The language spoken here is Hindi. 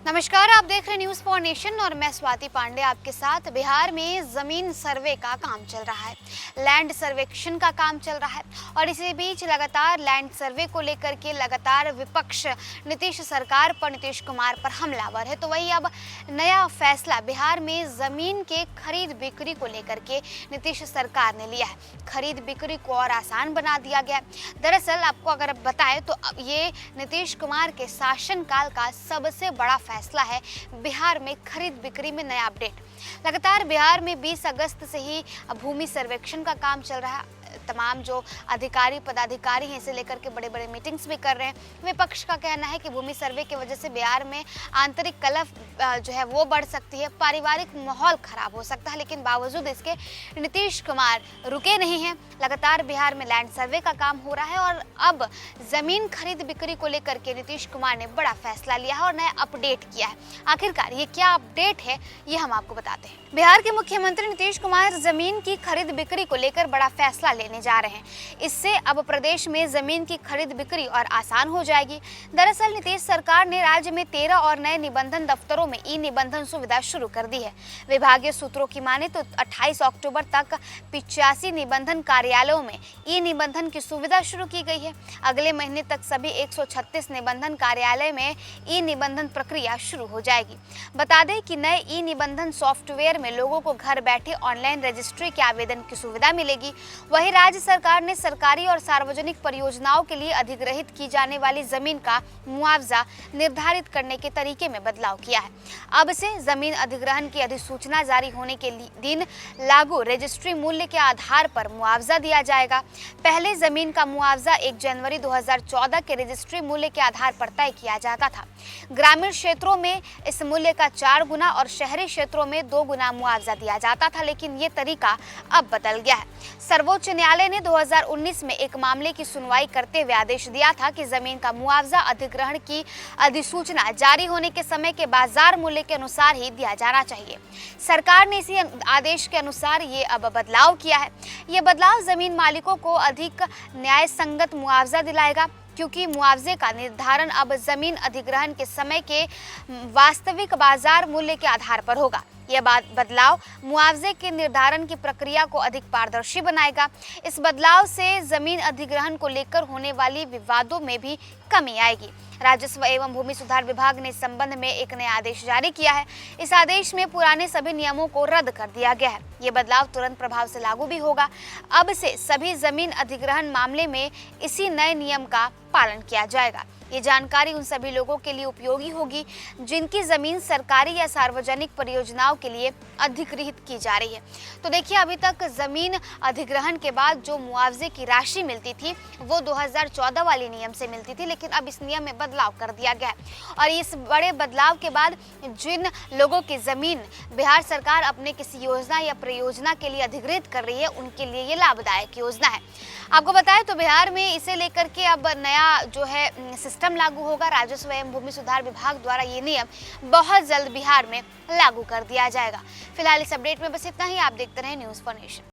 नमस्कार, आप देख रहे न्यूज फॉर नेशन और मैं स्वाति पांडे आपके साथ। बिहार में जमीन सर्वे का काम चल रहा है, लैंड सर्वेक्षण का काम चल रहा है और इसी बीच लगातार लैंड सर्वे को लेकर के लगातार विपक्ष नीतीश सरकार पर, नीतीश कुमार पर हमलावर है। तो वही अब नया फैसला बिहार में जमीन के खरीद बिक्री को लेकर के नीतीश सरकार ने लिया है। खरीद बिक्री को और आसान बना दिया गया है। दरअसल आपको अगर बताएं तो ये नीतीश कुमार के शासनकाल का सबसे बड़ा फैसला है। बिहार में खरीद बिक्री में नया अपडेट। लगातार बिहार में 20 अगस्त से ही भूमि सर्वेक्षण का काम चल रहा है। तमाम जो अधिकारी पदाधिकारी हैं इसे लेकर के बड़े बड़े मीटिंग्स भी कर रहे हैं। विपक्ष का कहना है कि भूमि सर्वे की वजह से बिहार में आंतरिक कलह जो है वो बढ़ सकती है, पारिवारिक माहौल खराब हो सकता है। लेकिन बावजूद इसके नीतीश कुमार रुके नहीं हैं। लगातार बिहार में लैंड सर्वे का काम हो रहा है और अब जमीन खरीद बिक्री को लेकर के नीतीश कुमार ने बड़ा फैसला लिया है और नया अपडेट किया है। आखिरकार ये क्या अपडेट है ये हम आपको बताते हैं। बिहार के मुख्यमंत्री नीतीश कुमार जमीन की खरीद बिक्री को लेकर बड़ा फैसला लेने जा रहे हैं। इससे अब प्रदेश में जमीन की खरीद बिक्री और आसान हो जाएगी। दरअसल नीतीश सरकार ने राज्य में 13 और नए निबंधन दफ्तरों में ई निबंधन सुविधा शुरू कर दी है। विभागीय सूत्रों की माने तो 28 अक्टूबर तक 85 निबंधन कार्यालयों में ई निबंधन की सुविधा शुरू की गई है। अगले महीने तक सभी 136 निबंधन कार्यालय में ई निबंधन प्रक्रिया शुरू हो जाएगी। बता दें कि नए ई निबंधन सॉफ्टवेयर में लोगों को घर बैठे ऑनलाइन रजिस्ट्री के आवेदन की सुविधा मिलेगी। वहीं राज्य सरकार ने सरकारी और सार्वजनिक परियोजनाओं के लिए अधिग्रहित की जाने वाली जमीन का मुआवजा निर्धारित करने के तरीके में बदलाव किया है। अब से जमीन अधिग्रहण की अधिसूचना जारी होने के दिन लागू रजिस्ट्री मूल्य के आधार पर मुआवजा दिया जाएगा। पहले जमीन का मुआवजा 1 जनवरी 2014 के रजिस्ट्री मूल्य के आधार पर तय किया जाता था। ग्रामीण क्षेत्रों में इस मूल्य का 4 गुना और शहरी क्षेत्रों में 2 गुना मुआवजा दिया जाता था, लेकिन ये तरीका अब बदल गया है। सर्वोच्च न्यायालय ने 2019 में एक मामले की सुनवाई करते हुए आदेश दिया था कि जमीन का मुआवजा अधिग्रहण की अधिसूचना जारी होने के समय के बाजार मूल्य के अनुसार ही दिया जाना चाहिए। सरकार ने इसी आदेश के अनुसार ये अब बदलाव किया है। ये बदलाव जमीन मालिकों को अधिक न्याय संगत मुआवजा दिलाएगा, क्योंकि मुआवजे का निर्धारण अब जमीन अधिग्रहण के समय के वास्तविक बाजार मूल्य के आधार पर होगा। यह बदलाव मुआवजे के निर्धारण की प्रक्रिया को अधिक पारदर्शी बनाएगा। इस बदलाव से जमीन अधिग्रहण को लेकर होने वाली विवादों में भी कमी आएगी। राजस्व एवं भूमि सुधार विभाग ने इस संबंध में एक नया आदेश जारी किया है। इस आदेश में पुराने सभी नियमों को रद्द कर दिया गया है। ये बदलाव तुरंत प्रभाव से लागू भी होगा। अब से सभी जमीन अधिग्रहण मामले में इसी नए नियम का पालन किया जाएगा। ये जानकारी उन सभी लोगों के लिए उपयोगी होगी जिनकी जमीन सरकारी या सार्वजनिक परियोजनाओं के लिए अधिग्रहित की जा रही है। तो देखिए, अभी तक जमीन अधिग्रहण के बाद जो मुआवजे की राशि मिलती थी वो 2014 वाले नियम से मिलती थी, लेकिन अब इस नियम में बदलाव कर दिया गया है। और इस बड़े बदलाव के बाद जिन लोगों की जमीन बिहार सरकार अपने किसी योजना या परियोजना के लिए अधिग्रहित कर रही है उनके लिए ये लाभदायक योजना है। आपको बताएं तो बिहार में इसे लेकर के अब नया जो है सिस्टम लागू होगा। राजस्व एवं भूमि सुधार विभाग द्वारा ये नियम बहुत जल्द बिहार में लागू कर दिया जाएगा। फिलहाल इस अपडेट में बस इतना ही। आप देखते रहें न्यूज फॉर नेशन।